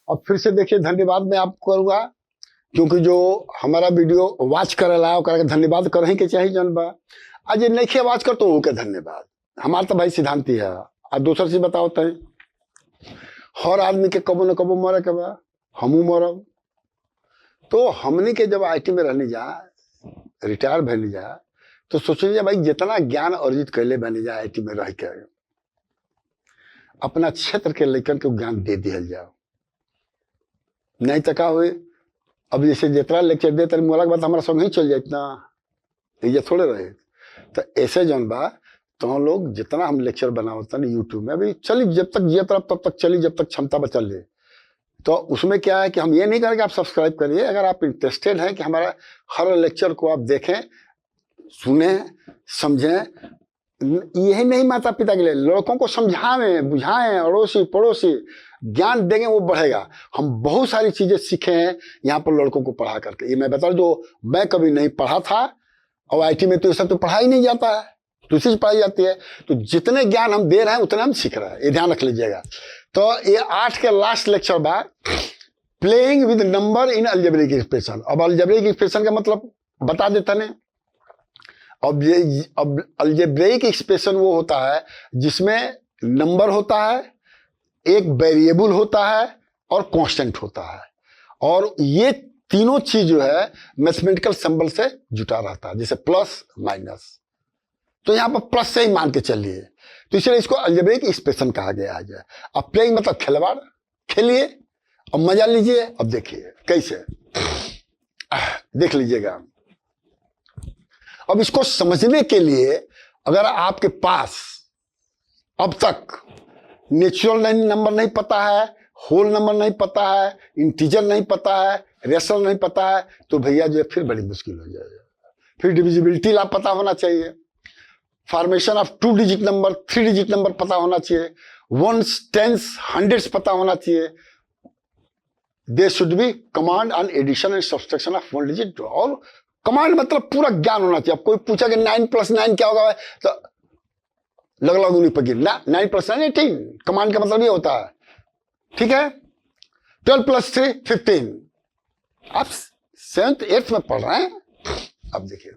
अब फिर से देखिए, धन्यवाद मैं आपको करूँगा, क्योंकि जो हमारा वीडियो वॉच करे ला ओकरा धन्यवाद करही के चाहिए जन बा। आज नहीं वॉच कर तो ओके धन्यवाद, हमारा तो भाई सिद्धांत ही है। और दूसरा चीज बताओ तय, हर आदमी के कबो न कबो मरे के बा, हमू मरब। तो हमने के जब IT में रहने जा, रिटायर भैनी जा, तो सोचिए भाई जितना ज्ञान अर्जित कैले बने जा IT में रह के, अपना क्षेत्र के लेकर के ज्ञान दे दिया जाओ। नहीं तो का हुए, अब जैसे जितना लेक्चर दे तेरे मोला के बाद हमारा संग ही चल जाए ना, ये थोड़े रहे। तो ऐसे जौन बा तो लोग जितना हम लेक्चर बनावता ना यूट्यूब में, अभी चली जब तक जिए तब तक चली, जब तक क्षमता बचल ले। तो उसमें क्या है कि हम ये नहीं करेंगे आप सब्सक्राइब करिए, अगर आप इंटरेस्टेड हैं कि हमारा हर लेक्चर को आप देखें, सुने, समझें। यही नहीं माता पिता के लिए, लड़कों को समझाएं, बुझाएं, अड़ोसी पड़ोसी ज्ञान देंगे वो बढ़ेगा। हम बहुत सारी चीजें सीखे हैं यहाँ पर लड़कों को पढ़ा करके। ये मैं बता रहा, जो मैं कभी नहीं पढ़ा था, और IT में तो ये सब तो पढ़ा ही नहीं जाता है, दूसरी चीज पढ़ाई जाती है। तो जितने ज्ञान हम दे रहे हैं उतने हम सीख रहे हैं, ये ध्यान रख लीजिएगा। तो ये 8 के लास्ट लेक्चर बाद playing with number in algebraic expression. अब अलजेब्रिक एक्सप्रेशन का मतलब बता देता ने। अब अलजेब्रिक एक्सप्रेशन वो होता है जिसमें नंबर होता है, एक वेरिएबल होता है और कांस्टेंट होता है, और ये तीनों चीज जो है मैथमेटिकल सिंबल से जुटा रहता है, जैसे प्लस माइनस। तो यहाँ पर प्लस से ही मान के चलिए, तो इसलिए इसको अलजेब्रिक एक्सप्रेशन कहा गया है। अब प्लेइंग मतलब खिलवाड़, खेलिए और मजा लीजिए। अब देखिए कैसे, देख लीजिएगा। अब इसको समझने के लिए अगर आपके पास अब तक नेचुरल नंबर नहीं पता है, होल नंबर नहीं पता है, इंटीजर नहीं पता है, रेशनल नहीं पता है, तो भैया जो है फिर बड़ी मुश्किल हो जाएगा। फिर डिविजिबिलिटी ला पता होना चाहिए, formation of 2 digit number, 3 digit number पता होना चाहिए, वंस, टेंस, हंड्रेड्स पता होना चाहिए। They should be command on addition and subtraction of 1 digit. और कमांड मतलब पूरा ज्ञान होना चाहिए। अब कोई पूछा कि 9 + 9 क्या होगा, तो लगला उंगली पकड़ ना, 9 + 9 18। कमांड का मतलब ये होता है, ठीक है। 12 + 3 15। आप 7th 8th में पढ़ रहे हैं। अब देखिए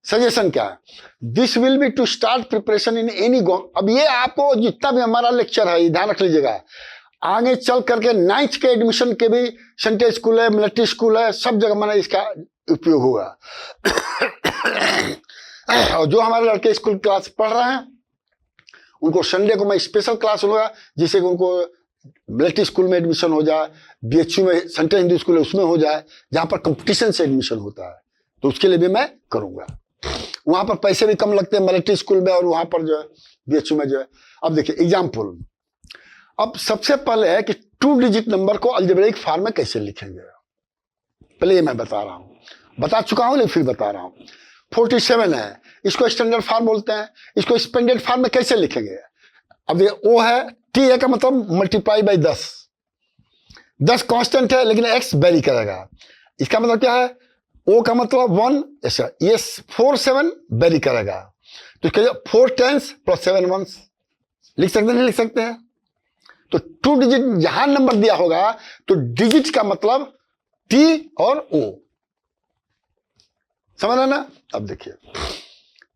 सजेशन क्या है, this will be to start preparation in any go. अब ये आपको जितना भी हमारा लेक्चर है ध्यान रख लीजिएगा, आगे चल करके 9th के एडमिशन के भी सेंट्रल स्कूल है, मिलिट्री स्कूल है, सब जगह मैंने इसका उपयोग होगा। और जो हमारे लड़के स्कूल क्लास पढ़ रहे हैं उनको संडे को मैं स्पेशल क्लास लूंगा, जिससे कि उनको मिलिट्री स्कूल में एडमिशन हो जाए, BHU में सेंट्रल हिंदू स्कूल है उसमें हो जाए, जहां पर कंपटीशन से एडमिशन होता है, तो उसके लिए भी मैं करूंगा। वहां पर पैसे भी कम लगते हैं मिलिट्री स्कूल में, और वहां पर जो है BHU में जो है। अब देखिए एग्जाम्पल, अब सबसे पहले है कि 2 डिजिट नंबर को अलजेब्रिक फॉर्म में कैसे लिखेंगे। पहले ये मैं बता रहा हूं, बता चुका हूं लेकिन फिर बता रहा हूं। 47 है, इसको स्टैंडर्ड फॉर्म बोलते हैं, इसको एक्सपेंडेड फॉर्म में कैसे लिखेंगे। अब ये O है, T है का मतलब मल्टीप्लाई बाई 10। 10 कांस्टेंट है लेकिन X वेरी करेगा, इसका मतलब क्या है, O का मतलब 1, ऐसा ये 4 7 वेरी करेगा, तो इसका 4 10s + 7 1s लिख सकते नहीं लिख सकते हैं। तो 2 डिजिट जहां नंबर दिया होगा तो डिजिट का मतलब T और O, समझ रहे ना। अब देखिए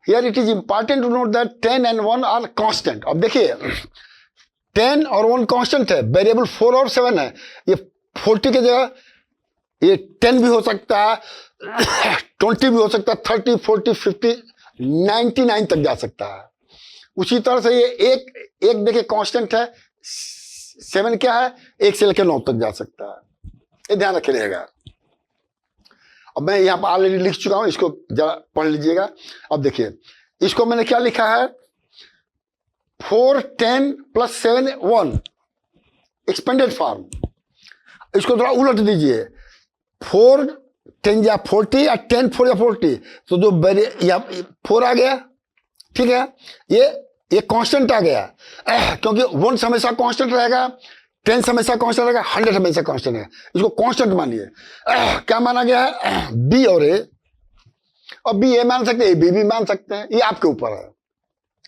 here it is important to note that 10 and 1 are constant. अब देखिए 10 और 1 कांस्टेंट है, वेरिएबल 4 और 7 है। ये 40 की जगह ये 10 भी हो सकता है, 20 भी हो सकता है, 30 40 50 99 तक जा सकता है। उसी तरह से ये एक देखिए कांस्टेंट है, 7 क्या है, 1 से लेकर 9 तक जा सकता है, ये ध्यान रखिएगा। अब मैं यहाँ पर ऑलरेडी लिख चुका हूं, इसको जरा पढ़ लीजिएगा। अब देखिए इसको मैंने क्या लिखा है, 4 10 + 7 1 एक्सपेंडेड फॉर्म। इसको थोड़ा उलट दीजिए, 4 10 या 40 या 10 4 या 40, तो जो 4 आ गया, ठीक है, ये कांस्टेंट आ गया, क्योंकि 1 हमेशा कांस्टेंट रहेगा, 10 हमेशा कांस्टेंट रहेगा, 100 हमेशा कांस्टेंट है। इसको कांस्टेंट मानिए। क्या माना गया है, B और A, और B A मान सकते हैं, B भी मान सकते हैं, ये आपके ऊपर है,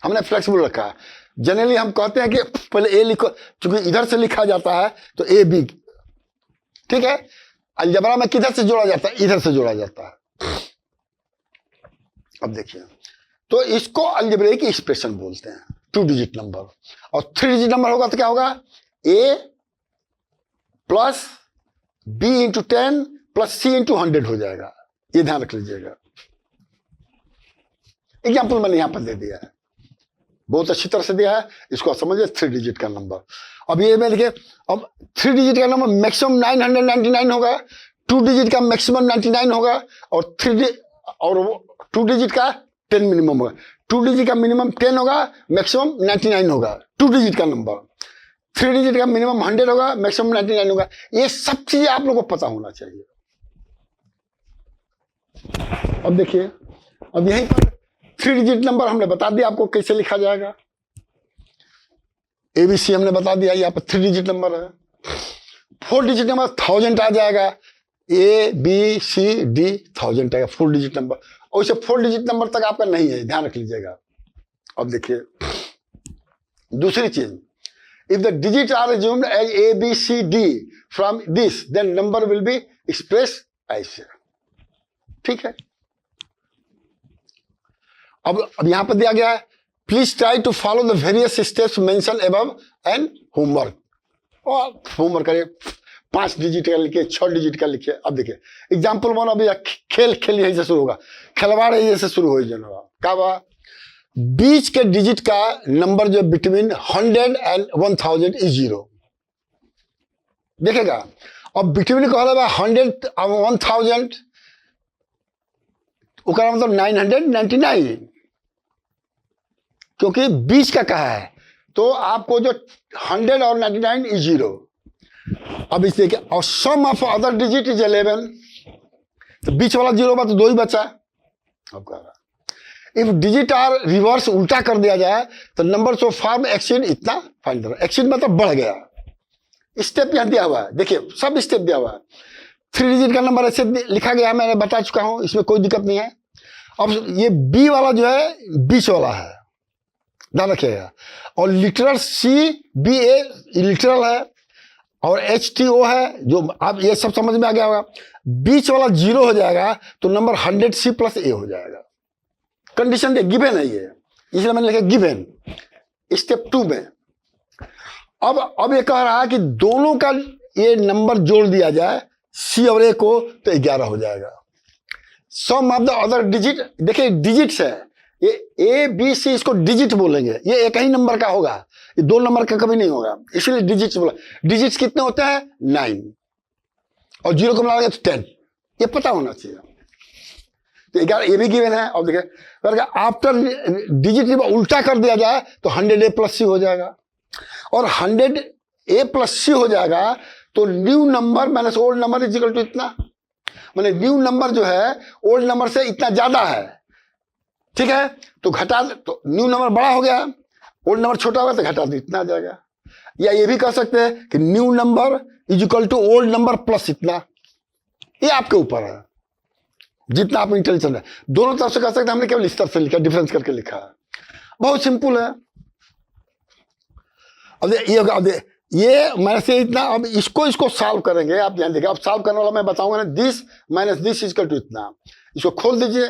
हमने फ्लेक्सिबल रखा है। जनरली हम कहते हैं कि पहले A लिखो, क्योंकि इधर से लिखा जाता है तो A B ठीक है, अलजबरा में किधर से जोड़ा जाता है, इधर से जोड़ा जाता है। अब देखिए, तो इसको अलजेब्रिक एक्सप्रेशन बोलते हैं, 2 डिजिट नंबर। और 3 डिजिट नंबर होगा तो क्या होगा, a plus b into 10 plus c into 100 हो जाएगा। ये ध्यान रख लीजिएगा। एग्जाम्पल मैंने यहां पर दे दिया है, बहुत अच्छी तरह से दिया है, इसको समझिए 3 डिजिट का नंबर। अब ये में देखिए, अब 3 डिजिट का नंबर मैक्सिमम 999 होगा, 2 डिजिट का मैक्सिमम 99 होगा, और 2 डिजिट का 10 मिनिमम होगा। 2 डिजिट का मिनिमम 10 होगा, मैक्सिमम 99 होगा 2 डिजिट का नंबर। 3 डिजिट का मिनिमम 100 होगा, मैक्सिमम 99 होगा। ये सब चीजें आप लोगों को पता होना चाहिए। अब देखिए, अब यहीं पर 3 डिजिट नंबर हमने बता दिया आपको कैसे लिखा जाएगा। एबीसी हमने बता दिया, यहाँ पर 3 डिजिट नंबर है। 4 डिजिट नंबर 1000 आ जाएगा, ए बी सी डी 1000 आएगा 4 डिजिट नंबर। और इसे 4 डिजिट नंबर तक आपका नहीं है, ध्यान रख लीजिएगा। अब देखिए दूसरी चीज, if the digit are assumed as A B C D from this, then number will be express ऐसे, ठीक है। अब यहां पर दिया गया है, please try to follow the various steps mention above and homework. और होमवर्क करिए, 5 डिजिट का लिखिए, 6 डिजिट का लिखिए। अब देखिए एग्जाम्पल 1, अभी खेल यहीं से शुरू होगा, खिलवाड़ यहीं से शुरू हो जाएगा। क्या हुआ, बीच के डिजिट का नंबर जो बिटवीन 100 एंड 1000 इज 0 देखेगा। अब बिटवीन कहा 100 और 1000, उसका मतलब 999, क्योंकि बीच का कहा है, तो आपको जो 100 और 99 इज 0। अब इस देखिए, और सम ऑफ अदर डिजिट इज 11, तो बीच वाला 0 बा तो 2 ही बचा। अब कह रहा इफ डिजिट आर रिवर्स, उल्टा कर दिया जाए तो नंबर ऑफ फॉर्म एक्सीड इतना फाइंड करो। एक्सीड मतलब बढ़ गया, स्टेप यहां दिया हुआ है, देखिए सब स्टेप दिया हुआ है। 3 डिजिट का नंबर ऐसे लिखा गया है, मैंने बता चुका हूं, इसमें कोई दिक्कत नहीं है। अब ये बी वाला जो है बीच वाला है, ध्यान रखिएगा। और लिटरल सी बी ए लिटरल है, और एच टी ओ है, जो आप ये सब समझ में आ गया होगा। बीच वाला 0 हो जाएगा तो नंबर 100 सी प्लस ए हो जाएगा। कंडीशन दे गिवन है ये, इसलिए मैंने लिखा गिवन स्टेप 2 में। अब ये कह रहा है कि दोनों का ये नंबर जोड़ दिया जाए, सी और ए को, तो 11 हो जाएगा। सम ऑफ द अदर डिजिट, देखिए डिजिट्स है, ये ए बी सी, इसको डिजिट बोलेंगे, ये एक ही नंबर का होगा, ये 2 नंबर का कभी नहीं होगा, इसलिए डिजिट्स बोला। डिजिट्स कितने होते हैं, 9, और 0 को मिलाएंगे तो 10, ये पता होना चाहिए। तो 11 ये भी गिवन है। और देखिए आफ्टर डिजिट उल्टा कर दिया जाए तो 100 ए प्लस सी हो जाएगा, और 100 ए प्लस सी हो जाएगा तो new number minus old number is equal to इतना, माने न्यू नंबर जो है ओल्ड नंबर से इतना ज्यादा है, ठीक है। तो घटा, तो न्यू नंबर बड़ा हो गया, ओल्ड नंबर छोटा होगा तो घटा दो, इतना आ जाएगा। या ये भी कह सकते हैं कि new number is equal to old number plus इतना, ये आपके ऊपर है, जितना आप इंटेलिजेंट है। दोनों तरफ से कह सकते हैं, हमने केवल इस तरफ से लिखा, डिफरेंस करके लिखा है, बहुत सिंपल है। अब ये माइनस से इतना, अब इसको सॉल्व करेंगे, आप ध्यान देखिए। अब सॉल्व करने वाला मैं बताऊंगा ना, this minus this is equal to इतना, इसको खोल दीजिए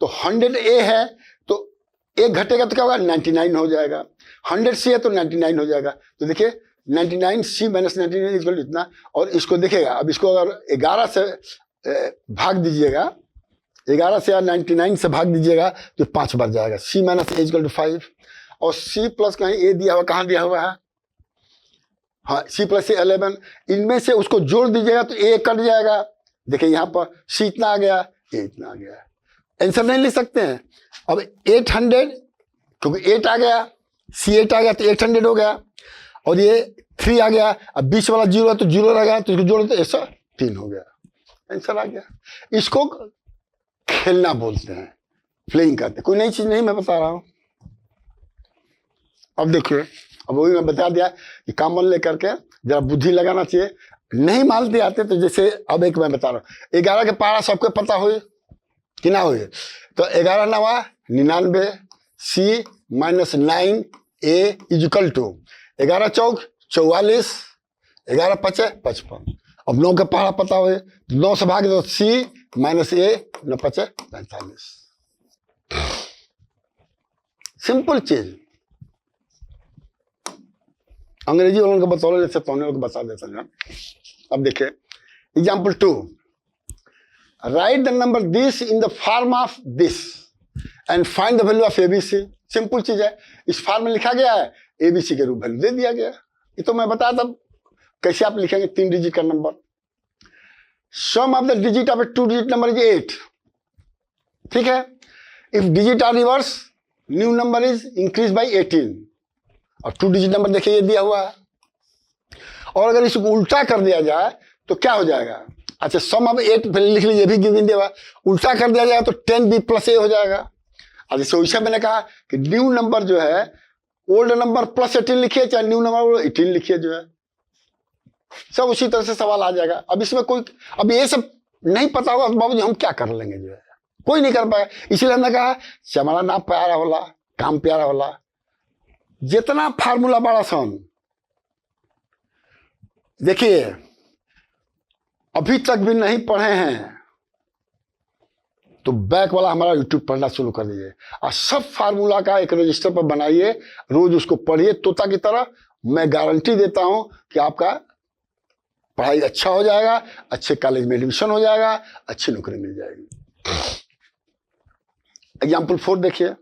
तो 100 ए है, तो 1 घटेगा तो क्या होगा, 99 हो जाएगा। 100 सी है तो 99 हो जाएगा। तो देखिए 99 C minus 99 is equal to इतना। और इसको देखिएगा, अब इसको अगर 11 से भाग दीजिएगा, 11 से या 99 से भाग दीजिएगा तो 5 बार जाएगा। सी माइनस ए इक्वल टू 5, और सी प्लस कहीं ए दिया हुआ, कहाँ दिया हुआ है, हाँ सी प्लस ए 11, इनमें से उसको जोड़ दीजिएगा तो ए कट जाएगा। देखिए यहाँ पर सी इतना आ गया, ए इतना आ गया, आंसर नहीं लिख सकते हैं। अब 800, क्योंकि 8 आ गया, सी 8 आ गया तो 800 हो गया, और ये 3 आ गया, अब बीच वाला 0 है तो 0 रह गया, तो इसको जोड़ो तो ऐसा 3 हो गया, आंसर आ गया। इसको खेलना बोलते हैं, प्लेइंग करते हैं, कोई नई चीज नहीं मैं बता रहा हूं। अब देखिए, अब वही मैं बता दिया कि कॉमन लेकर के जरा बुद्धि लगाना चाहिए, नहीं मानते आते तो जैसे अब एक मैं बता रहा हूँ, 11 के पारा सबको पता हो कि ना हो, तो 11 9 99, C minus 9 A is equal to 11 चौक 44, 11 5 55, अब 9 का पहाड़ा पता हो, 9 से भाग दो, C माइनस A, 9 पचे 45। सिंपल चीज, अंग्रेजी वालों को बतौले जैसे पौने लोग बता देते हैं। अब देखिए example 2, right the number this in the form of this and find the value of ABC। Simple चीज है, इस फॉर्म में लिखा गया है, ABC के रूप वैल्यू दे दिया गया। ये तो मैं बताया था कैसे आप लिखेंगे 3 डिजिट का number. Sum of the digit of a 2 digit number is 8, ठीक है। If digit are reverse, new number is increase by 18। और 2 डिजिट नंबर देखिए ये दिया हुआ है, और अगर इसको उल्टा कर दिया जाए तो क्या हो जाएगा। अच्छा, सम ऑफ 8 लिख लीजिए, भी गिवन दिया हुआ, उल्टा कर दिया जाएगा तो 10B प्लस A हो जाएगा। अब जैसे वैसे मैंने कहा कि न्यू नंबर जो है, ओल्ड नंबर प्लस 18 लिखिए, चाहे न्यू नंबर 18 लिखिए, जो है सब उसी तरह से सवाल आ जाएगा। अब इसमें कोई, अब ये सब नहीं पता होगा बाबूजी हम क्या कर लेंगे, जो है कोई नहीं कर पाएगा। इसलिए हमने कहा हमारा नाम प्यारा होला, काम प्यारा होला। जितना फार्मूला बड़ा सन, देखिए अभी तक भी नहीं पढ़े हैं तो बैक वाला हमारा यूट्यूब पढ़ना शुरू कर दीजिए, और सब फार्मूला का एक रजिस्टर पर बनाइए, रोज उसको पढ़िए तोता की तरह। मैं गारंटी देता हूं कि आपका पढ़ाई अच्छा हो जाएगा, अच्छे कॉलेज में एडमिशन हो जाएगा, अच्छी नौकरी मिल जाएगी। एग्जाम्पल 4 देखिए,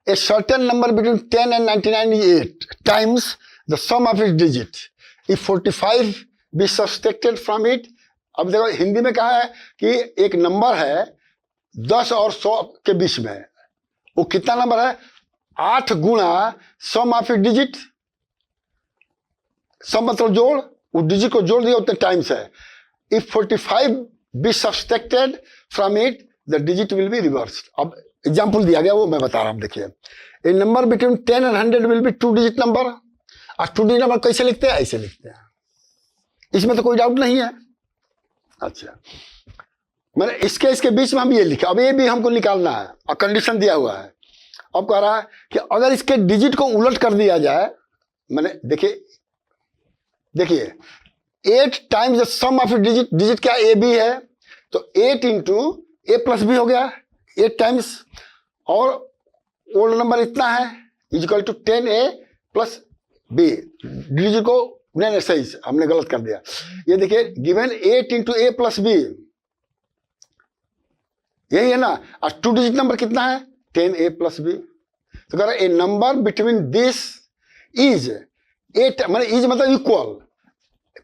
a certain number between 10 and 99 is 8 times the sum of its digit. If 45 be subtracted from it, अब देखो हिंदी में कहा है कि एक नंबर है 10 और 100 के बीच में, वो कितना नंबर है, 8 गुणा सम ऑफ इट डिजिट। सम मतलब जोड़, उस डिजिट को जोड़ दिया उतने टाइम्स है। If 45 be subtracted from it, the digit will be reversed. अब एग्जाम्पल दिया गया वो मैं बता रहा हूं, देखिए a number between 10 and 100 will be 2 digit number. और 2 डिजिट नंबर कैसे लिखते हैं, ऐसे लिखते हैं, इसमें तो कोई डाउट नहीं है। अच्छा, मैंने इसके बीच में हम ये लिखा, अब ये भी हमको निकालना है और कंडीशन दिया हुआ है। अब कह रहा है कि अगर इसके डिजिट को उलट कर दिया जाए, मैंने देखिए 8 times the sum of digit, digit क्या AB है, तो 8 इंटू A प्लस B हो गया 8 टाइम्स, और ओल्ड नंबर इतना है equal to 10A plus B। Digit को नहीं सही हमने गलत कर दिया। ये देखिए given 8 into A plus B, यही है ना। और 2 डिजिट नंबर कितना है, 10A प्लस B। तो कह रहा है ए नंबर बिटवीन दिस इज 8, मतलब इज मतलब इक्वल,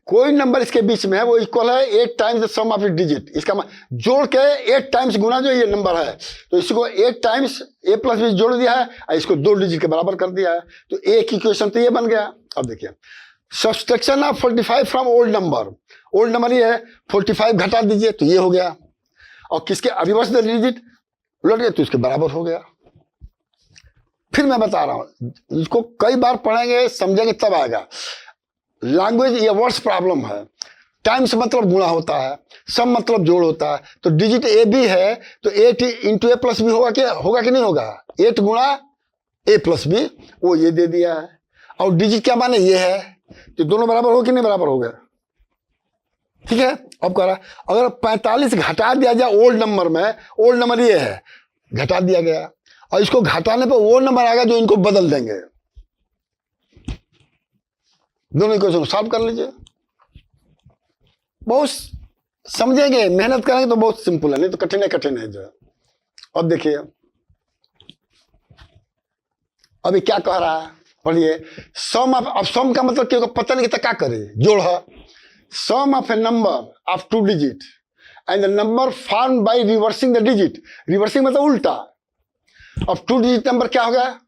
कोई नंबर इसके बीच में है वो इक्वल है 8 times the sum of it digit. इसका जोड़ के 8 टाइम्स गुना जो ये नंबर है, तो इसको 8 टाइम्स A प्लस B जोड़ दिया है और इसको 2 डिजिट के बराबर कर दिया है, तो A की इक्वेशन तो ये बन गया। अब देखिए subtraction of 45 from old number, old number ये है 45 घटा दीजिए तो ये हो गया, और किसके रिवर्स द डिजिट उलट गया तो इसके बराबर हो गया। फिर मैं बता रहा हूं, इसको कई बार पढ़ेंगे समझेंगे तब आएगा। लैंग्वेज ये वर्ड्स प्रॉब्लम है। टाइम्स मतलब गुणा होता है, सम मतलब जोड़ होता है, तो डिजिट AB है तो 8 इंटू A प्लस B होगा कि नहीं होगा, 8 गुणा A प्लस B, वो ये दे दिया है। और डिजिट क्या माने ये है, तो दोनों बराबर हो कि नहीं बराबर हो गया, ठीक है। अब कह रहा अगर 45 घटा दिया जाए ओल्ड नंबर में, ओल्ड नंबर ये है घटा दिया गया, और इसको घटाने पर वो नंबर आएगा जो इनको बदल देंगे। दोनों इक्वेशन सॉल्व कर लीजिए, बहुत समझेंगे, मेहनत करेंगे तो बहुत सिंपल है, नहीं तो कठिन है जो है। अब देखिए अभी क्या कह रहा है, पढ़िए। सम ऑफ, अब सम का मतलब क्यों पता नहीं कितना क्या करे, जोड़ है। Sum of a number of 2 digit and the number form by reversing the digit, reversing मतलब उल्टा। अब 2 डिजिट नंबर क्या हो गया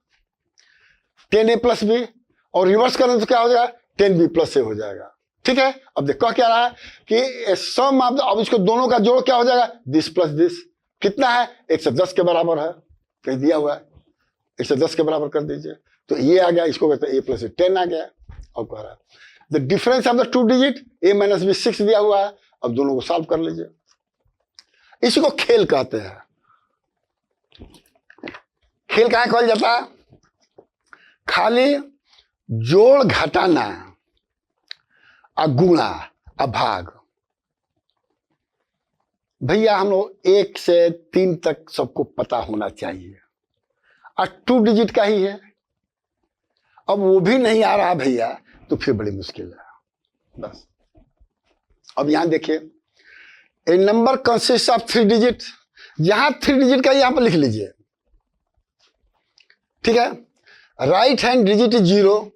10A प्लस B, और रिवर्स करें तो क्या हो जाएगा 10B प्लस A हो जाएगा, ठीक है। अब देखो क्या रहा है कि सम ऑफ, अब इसको दोनों का जोड़ क्या हो जाएगा, दिस प्लस दिस, कितना है 110 के बराबर है, कहीं दिया हुआ है 110 के बराबर कर दीजिए, तो ये आ गया, इसको कहते हैं A प्लस 10 आ गया। अब कह रहा है the difference of the 2 digit A minus B 6 दिया हुआ है। अब दोनों को सॉल्व कर लीजिए, इसी को खेल कहते हैं। खेल कहा कहल जाता है, खाली जोड़ घटाना और गुणा अब भाग। भैया हम लोग 1 से 3 तक सबको पता होना चाहिए, और 2 डिजिट का ही है। अब वो भी नहीं आ रहा भैया तो फिर बड़ी मुश्किल है। बस अब यहां देखिए, a number consist of 3 digit, यहां 3 डिजिट का यहां पर लिख लीजिए, ठीक है। Right hand digit is 0,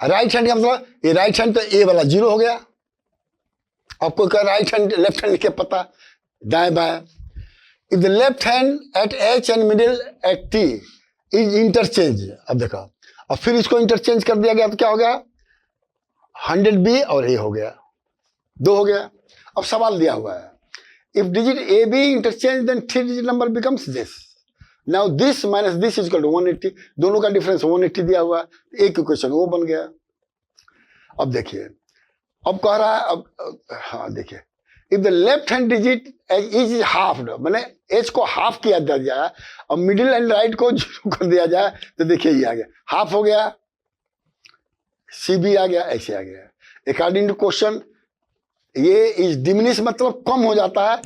right hand का मतलब ये राइट हैंड तो ए वाला 0 हो गया। आपको क्या राइट हैंड लेफ्ट हैंड लिखे पता, दाएं बाएं। If the left hand eight H and middle at T is interchange, अब देखो, और फिर इसको इंटरचेंज कर दिया गया तो क्या हो गया, 100B और ए हो गया, 2 हो गया। अब सवाल दिया हुआ है, if digit A B interchange then 3 digit number becomes this. Now this minus this is equal to 180, दोनों का डिफरेंस 180 दिया हुआ है, एक इक्वेशन वो बन गया। अब देखिए, अब कह रहा है, अब हाँ देखिए, if the left hand digit is half, मैंने एच को हाफ किया जाए और मिडिल एंड राइट को 0 कर दिया जाए तो देखिए ये आ गया, हाफ हो गया, सी बी आ गया, ऐसे आ गया। अकॉर्डिंग टू क्वेश्चन ये इज डिमिनिश मतलब कम हो जाता है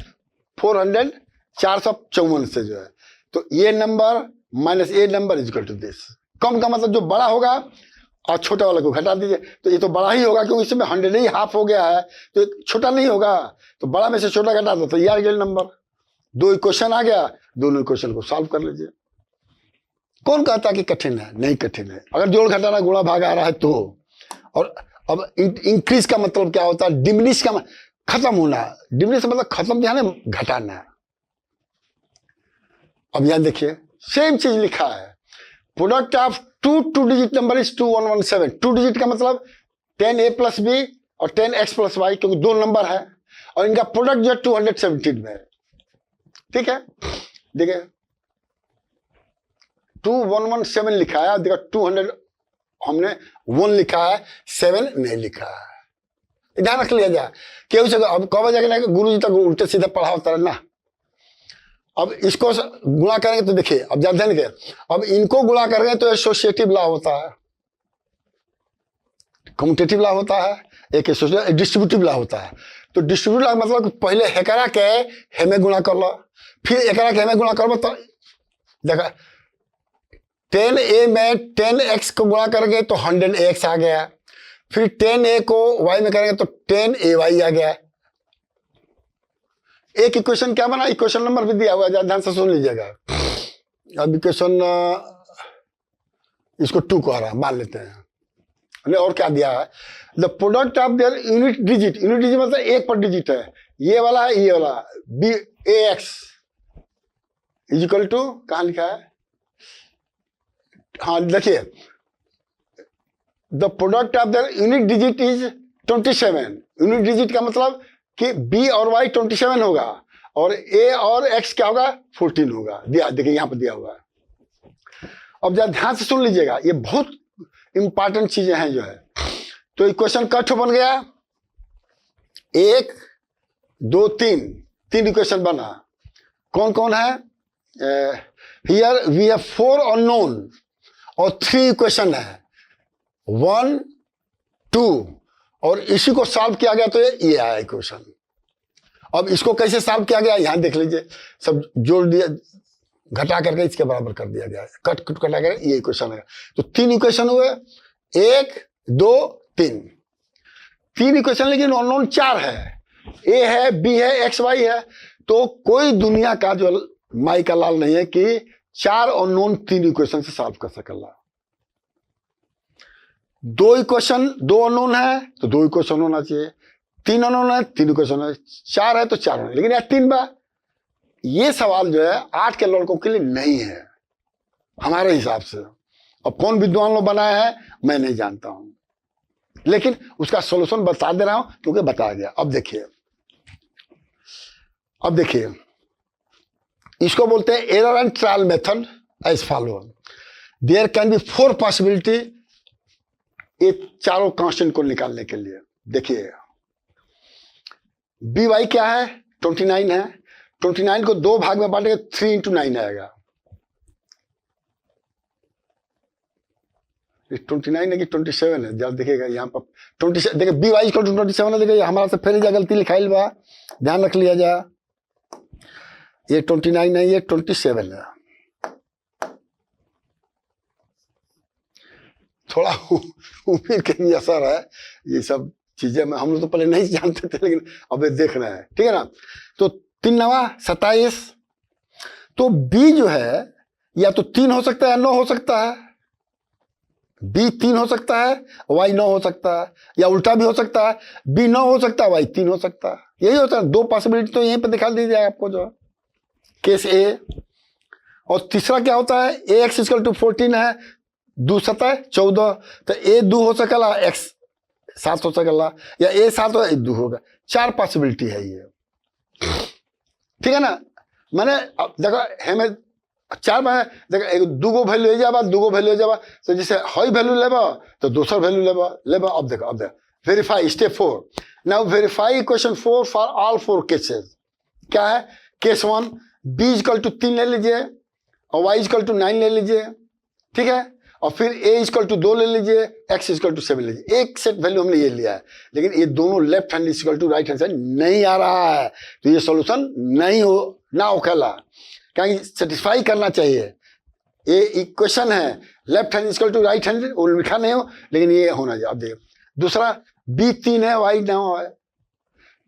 454 से जो है, तो ये number minus a number is equal to this. कम का मतलब जो बड़ा होगा और छोटा वाला को घटा दीजिए, तो ये तो बड़ा ही होगा क्योंकि इसमें 100 ही हाफ हो गया है, तो छोटा नहीं होगा, तो बड़ा में से छोटा घटा दो तो ये आ गया नंबर। 2 इक्वेशन आ गया, दोनों इक्वेशन को सॉल्व कर लीजिए। कौन कहता कि कठिन है, नहीं कठिन है, अगर जोड़ घटाना गुणा भाग आ रहा है तो। और अब इंक्रीज का मतलब क्या होता है, डिमिनिश का खत्म होना, डिमिनिश मतलब खत्म ध्यान है, घटाना। अब यहां देखिए सेम चीज लिखा है, product of 2 digit number is 2117। 2 digit का मतलब 10a प्लस बी और 10x प्लस वाई, क्योंकि 2 नंबर है और इनका प्रोडक्ट जो है 217 में है, ठीक है। देखिए 2117 लिखा है, देखा 200 हमने 1 लिखा है, 7 नहीं लिखा है, ध्यान रख लिया जाए। क्यों से अब कब जाएगा गुरु जी तक उल्टे सीधे पढ़ाओ तरह ना। अब इसको गुणा करेंगे तो देखिए, अब जानते हैं क्या, अब इनको गुणा करेंगे तो एसोसिएटिव लॉ होता है, कम्यूटेटिव लॉ होता है, एक डिस्ट्रीब्यूटिव लॉ होता है। तो डिस्ट्रीब्यूटिव लॉ मतलब पहले हेकरा के हेमे गुणा कर लो, फिर एकरा के हेमे गुणा कर लो, तो देखा 10a में 10x को गुणा करेंगे तो 100ax आ गया, फिर 10a को y में करेंगे तो 10ay आ गया। एक इक्वेशन क्या बना, इक्वेशन नंबर भी दिया हुआ है, ध्यान से सुन लीजिएगा। अब इक्वेशन इसको 2 कह रहा है, मान लेते हैं। और क्या दिया है, the product of their unit digit, unit digit मतलब 1 पर डिजिट है, ये वाला है, ये वाला B A X is equal to, कहां लिखा है, हाँ देखिए, the product of their unit digit is 27। Unit digit का मतलब कि b और y 27 होगा और a और x क्या होगा, 14 होगा। दिया, देखिए यहां पर दिया हुआ है। अब जरा ध्यान से सुन लीजिएगा, ये बहुत इंपॉर्टेंट चीजें हैं जो है। तो इक्वेशन कट बन गया, 1 2 3 इक्वेशन बना। कौन कौन है, हियर वी हैव 4 अननोन और 3 इक्वेशन है, 1 2, और इसी को सॉल्व किया गया तो ये आया इक्वेशन। अब इसको कैसे सॉल्व किया गया यहां देख लीजिए, सब जोड़ दिया, घटा करके इसके बराबर कर दिया गया, कट कटा कर ये इक्वेशन है। तो 3 इक्वेशन हुए, 1 2 3 इक्वेशन, लेकिन अननोन 4 है, ए है, बी है, एक्स वाई है। तो कोई दुनिया का जो माई का लाल नहीं है कि 4 अननोन 3 इक्वेशन से सॉल्व कर सकेगा। 2 इक्वेशन 2 अननोन है तो 2 इक्वेशन होना चाहिए, 3 अननोन है 3 इक्वेशन है, 4 है तो 4 होना, लेकिन यार 3 बार। ये सवाल जो है 8 के लड़कों के लिए नहीं है हमारे हिसाब से। अब कौन विद्वान लोग बनाया है मैं नहीं जानता हूं, लेकिन उसका सॉल्यूशन बता दे रहा हूं क्योंकि बताया गया। अब देखिए इसको बोलते हैं error and trial method as follow. There can be 4 possibility ये चारों कांस्टेंट को निकालने के लिए। देखिए बी वाई क्या है, 29 है, 29 को 2 भाग में बांटेंगे 3 × 9 आएगा। 29 है कि 27 है, जब देखिएगा यहाँ पर 27, देखिए बी वाई इक्वल टू 27 है, देखिए हमारा से फिर गलती लिखाइल बा, ध्यान रख लिया जा, ये 29 है, ये 27 है। थोड़ा उम्मीद के भी असर है, ये सब चीजें में हम लोग तो पहले नहीं जानते थे, लेकिन अब देख रहे हैं, ठीक है ना। तो 3 9 27, तो बी जो है या तो 3 हो सकता है या 9 हो सकता है, बी 3 हो सकता है, वाई 9 हो सकता है, या उल्टा भी हो सकता है, बी 9 हो सकता है, वाई 3 हो सकता है, यही होता है। 2 पॉसिबिलिटी तो यहीं पे दिखा दी जाए आपको जो है, केस ए। और तीसरा क्या होता है, ए एक्स इक्वल टू 14 है, 2 7 14, तो ए 2 हो सकला, एक्स 7 हो सकला, या ए 7 हो, ए 2 होगा। 4 पॉसिबिलिटी है ये, ठीक है ना। मैंने देखो हमें 4 में देखो एक 2 वैल्यू ले जाबा, 2 वैल्यू ले जाबा, तो जैसे हाई वैल्यू लेबा तो दूसरा वैल्यू लेबा। अब देखो verify step 4। Now verify equation 4 for all 4 cases. क्या है, केस 1 बी इक्वल टू 3 ले लीजिए और वाई इक्वल टू 9 ले लीजिए, ठीक है। और फिर ए इक्वल टू 2 ले लीजिए, एक्स इक्वल टू 7 ले लीजिए। एक सेट वैल्यू हमने ये लिया है, लेकिन ये दोनों left hand equal to right hand side नहीं आ रहा है, तो ये सॉल्यूशन नहीं हो ना होखेला, क्योंकि सेटिस्फाई करना चाहिए। ये इक्वेशन है left hand equal to right hand, वो लिखा नहीं हो, लेकिन ये होना चाहिए। अब देखिए दूसरा बी 3 है, वाई 9 है,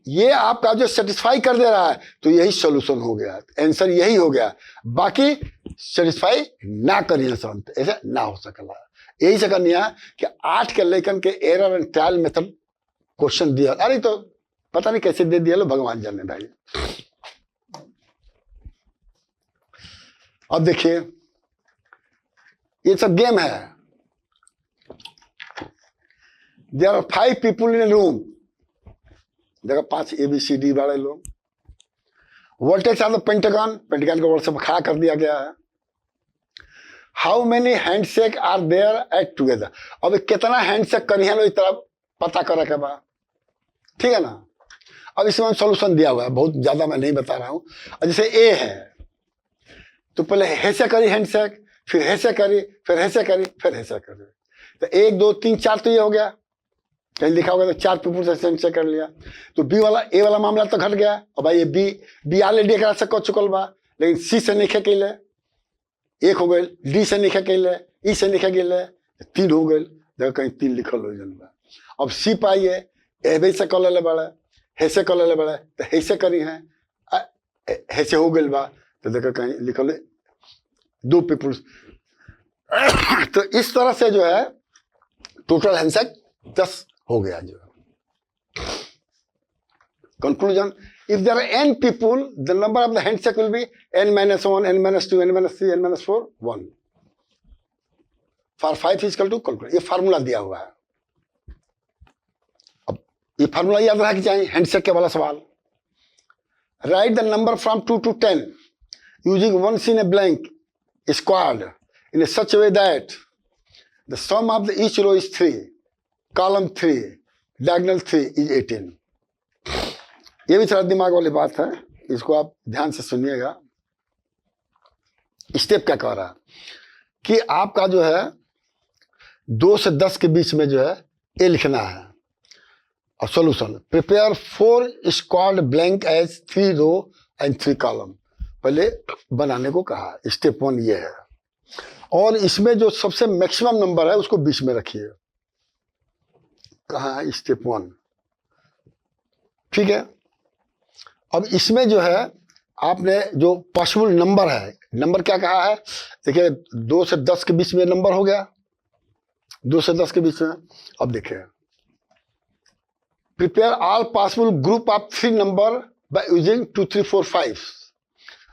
ये आपका जो सेटिस्फाई कर दे रहा है, तो यही सॉल्यूशन हो गया, आंसर यही हो गया। बाकी सेटिस्फाई ना करिए सर, ऐसा ना हो सकला। यही से करनी है कि 8 के लेखन के error and trial method question दिया, अरे तो पता नहीं कैसे दे दिया लो, भगवान जाने भाई। अब देखिए ये सब गेम है। There are 5 people in a room, देखो 5 ABCD वाले लोग। Voltage of the pentagon, pentagon को वर्ड खड़ा कर दिया गया है। How many handshake are there at together, अब कितना हैंडशेक करिए लो इस तरह पता करे के बाद, ठीक है ना। अब इसमें सॉल्यूशन दिया हुआ है, बहुत ज्यादा मैं नहीं बता रहा हूं। जैसे ए है तो पहले ऐसे करी हैंडशेक, फिर ऐसे करी, फिर ऐसे करी, फिर ऐसे करी, तो 1 2 3 4 तो ये हो गया, कहीं लिखा होगा तो 4 पीपुल से हैंडशेक कर लिया। तो बी वाला ए वाला मामला तो घट गया। और भाई ये बी ऑलरेडी एकरा से कर चुकल बा, लेकिन सी से नहीं खेले 1 हो गए, डी से नहीं खेले, ई से नहीं खेले 3 हो गए, देखो कहीं 3 लिखल हो जाए। अब सी पाइए एबे से कर ले बड़े, हैसे कर ले बड़े, तो हैसे करी है, हैसे हो गए बा, तो देखो कहीं लिखल 2 पीपुल्स। तो इस तरह से जो है टोटल हैंडशेक 10 हो गया। जो conclusion, if there are n people the number of the handshake will be n - 1 n - 2 n - 3 n - 4 1 for 5 equal to conclusion. ये फार्मूला दिया हुआ है। अब ये फार्मूला याद रखना चाहिए हैंडशेक के वाला सवाल। Right the number from 2 to 10 using ones in a blank squared in a such a way that the sum of the each row is 3, column 3, diagonal 3 is 18। ये भी थोड़ा दिमाग वाली बात है, इसको आप ध्यान से सुनिएगा। स्टेप क्या कह रहा है कि आपका जो है 2 से 10 के बीच में जो है ए लिखना है। और solution, prepare 4 squared blank as 3 row and 3 column, पहले बनाने को कहा। स्टेप 1 ये है। और इसमें जो सबसे मैक्सिमम नंबर है उसको बीच में रखिए। कहा है स्टेप 1, ठीक है। अब इसमें जो है आपने जो पॉसिबल नंबर है, नंबर क्या कहा है, देखिए 2 से 10 के बीच में नंबर हो गया, 2 से 10 के बीच में। अब देखिए prepare all possible group of 3 number by using 2 3 4 5,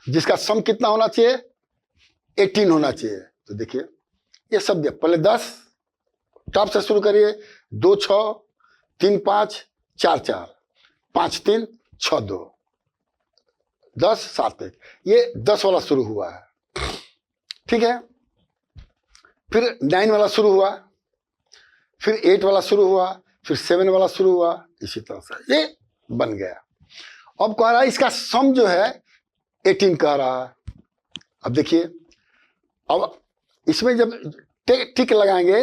जिसका सम कितना होना चाहिए 18 होना चाहिए। तो देखिए ये सब दिया, पहले 10 टॉप से शुरू करिए, 2 6 3 5 4 4 5 3 6 2 10 7 1, ये 10 वाला शुरू हुआ है, ठीक है। फिर 9 वाला शुरू हुआ, फिर 8 वाला शुरू हुआ, फिर 7 वाला शुरू हुआ, इसी तरह से ये बन गया। अब कह रहा है इसका सम जो है 18 कह रहा है। अब देखिए, अब इसमें जब टिक लगाएंगे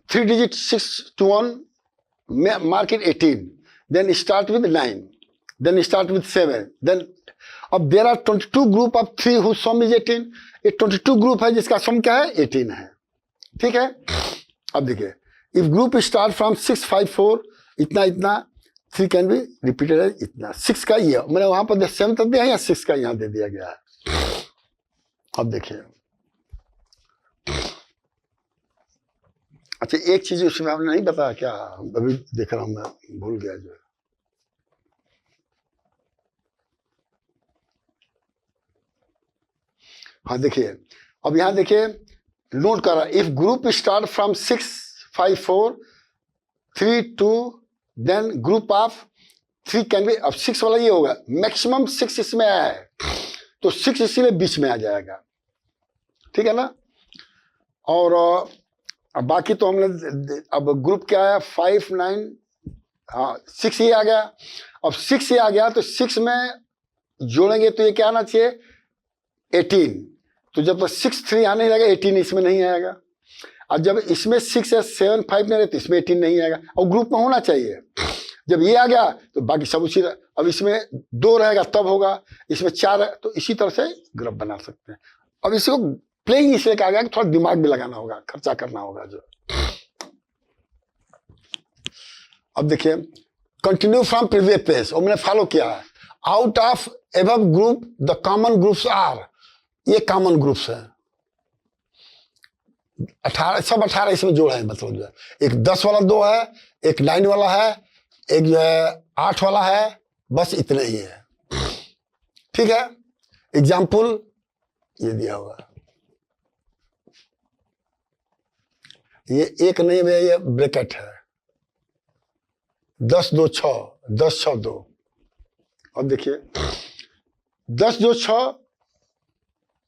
3 digit 6 to 1, mark it 18. Then start with 9. Then start with 7. Then अब there are 22 group of 3 whose sum is 18. ये 22 ग्रुप है जिसका सम क्या है 18 है. ठीक है. अब देखिए इफ ग्रुप स्टार्ट फ्रॉम 6 5 4 इतना इतना 3 कैन बी रिपीटेड है इतना 6 का ये मैंने वहां पर 7 तक दिया है या 6 का यहाँ दे दिया गया है. अब देखिए अच्छा एक चीज उसमें आपने नहीं बताया क्या अभी देख रहा हूं मैं भूल गया जो. हाँ देखिए अब यहाँ देखिए नोट करा if group start from 6 5 4 3 2 then group of 3 can be. अब 6 वाला ये होगा मैक्सिमम 6 इसमें आया है तो 6 इसीलिए बीच में आ जाएगा. ठीक है ना. और अब बाकी तो हमने अब ग्रुप क्या आया 5 9 हाँ 6 ये आ गया. अब 6 ये आ गया तो 6 में जोड़ेंगे तो ये क्या आना चाहिए 18. तो जब 6 3 आने लगेगा 18 इसमें नहीं आएगा. और जब इसमें 6 या 7 5 नहीं रहे तो इसमें 18 नहीं आएगा. और ग्रुप में होना चाहिए. जब ये आ गया तो बाकी सब उसी. अब इसमें 2 रहेगा तब होगा इसमें 4 है तो इसी तरह से ग्रुप बना सकते हैं. अब इसको प्लेइंग इसलिए कहा गया कि थोड़ा दिमाग भी लगाना होगा खर्चा करना होगा जो. अब देखिए कंटिन्यू फ्रॉम प्रीवियस पेज और मैंने फॉलो किया है. Out of above group the common groups are. ये कॉमन ग्रुप्स है 18 सब 18 इसमें जोड़ा है. मतलब जो है एक 10 वाला 2 है एक 9 वाला है एक जो है 8 वाला है बस इतने ही है. ठीक है. एग्जाम्पल ये दिया हुआ ये एक नहीं है ये ब्रैकेट है 10 2 6 10 6 2. अब देखिए 10 2 6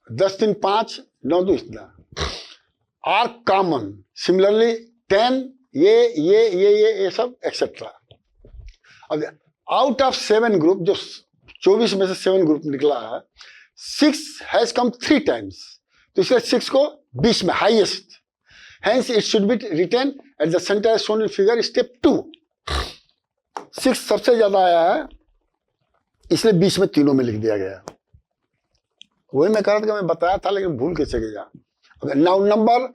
10 3 5 9 2 इतना आर कॉमन. सिमिलरली 10 ये सब एक्सेट्रा. अब आउट ऑफ 7 ग्रुप जो 24 में से 7 ग्रुप निकला है 6 हैज कम 3 टाइम्स तो इसलिए 6 को 20 में highest. Hence it should be written at the center as shown in figure step 2. 6 सबसे ज्यादा आया है इसलिए 20 में तीनों में लिख दिया गया. वही मैं कह रहा था कि मैं बताया था लेकिन भूल कैसे गया. नाउ नंबर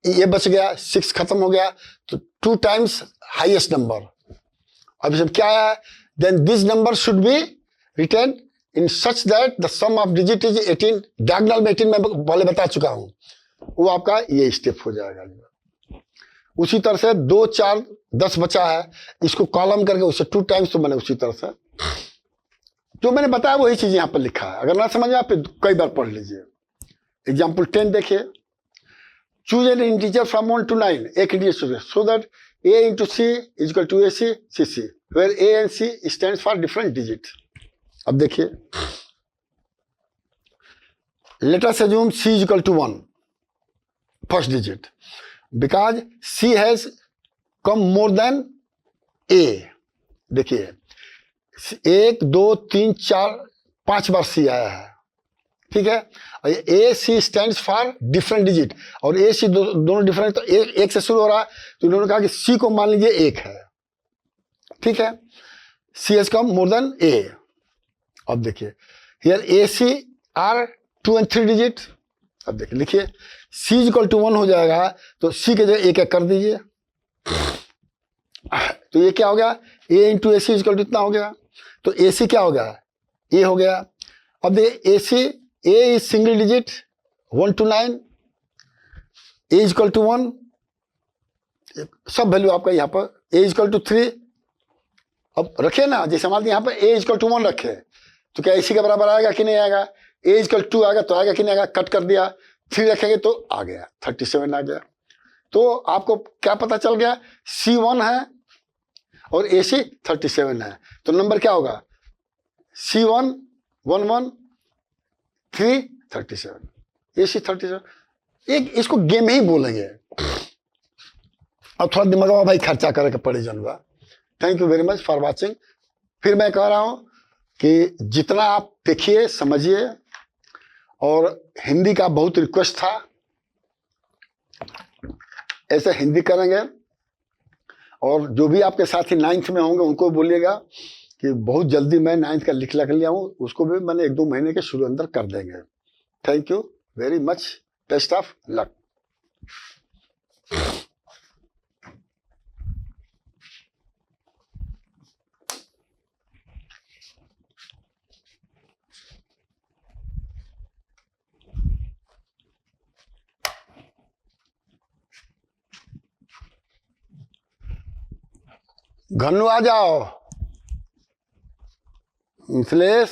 ये बच गया 6 खत्म हो गया तो 2 टाइम्स हाईएस्ट नंबर. अब इसमें क्या आया then this number should be written in such that the sum of digit is 18. Diagonal में 18 मैं पहले बता चुका हूं वो आपका ये स्टेप हो जाएगा. उसी तरह से 2 4 10 बचा है इसको कॉलम करके उससे 2 टाइम्स तो मैंने उसी तरह से जो मैंने बताया वही चीज यहाँ पर लिखा है. अगर ना समझ में आप कई बार पढ़ लीजिए. एग्जाम्पल 10 देखिए choose an integer from 1 to 9 एक integer so that a into c is equal to ac cc where a and c stands for different digit. अब देखिए let us assume c is equal to 1 first digit because c has come more than a. देखिए 1 2 3 4 5 बार c आया है. ठीक है. और A C stands for different digit और A सी दोनों डिफरेंट तो एक से शुरू हो रहा है तो इन्होंने कहा कि सी को मान लीजिए 1 है. ठीक है. C as come more than A. अब देखिए here A C are 2 and 3 digit. अब देखिए लिखिए सी इज इक्वल टू 1 हो जाएगा तो सी के जगह 1 कर दीजिए तो ये क्या हो गया A into A C is equal to इतना हो गया. तो ए सी क्या हो गया ए हो गया. अब देखिए ए सी A is single digit 1 to 9 A is equal to 1 सब वैल्यू आपका यहाँ पर A is equal to 3. अब रखे ना जैसे हमारे यहाँ पर A is equal to 1 रखे तो क्या इसी के बराबर आएगा कि नहीं आएगा. A is equal to 2 आएगा तो आएगा कि नहीं आएगा. कट कर दिया 3 रखेंगे तो आ गया 37 आ गया. तो आपको क्या पता चल गया C1 है और AC 37 है तो नंबर क्या होगा C1 11 3 37 AC 37. एक इसको गेम ही बोलेंगे. अब थोड़ा दिमाग में भाई खर्चा करके पड़े जनवा. Thank you very much for watching. फिर मैं कह रहा हूं कि जितना आप देखिए समझिए और हिंदी का बहुत रिक्वेस्ट था ऐसे हिंदी करेंगे। और जो भी आपके साथी 9th में होंगे उनको बोलिएगा कि बहुत जल्दी मैं 9th का लिख लिया हूँ, उसको भी मैंने 1-2 महीने के शुरू अंदर कर देंगे। Thank you very much, best of luck. Ghannu आ जाओ, मिथिलेश।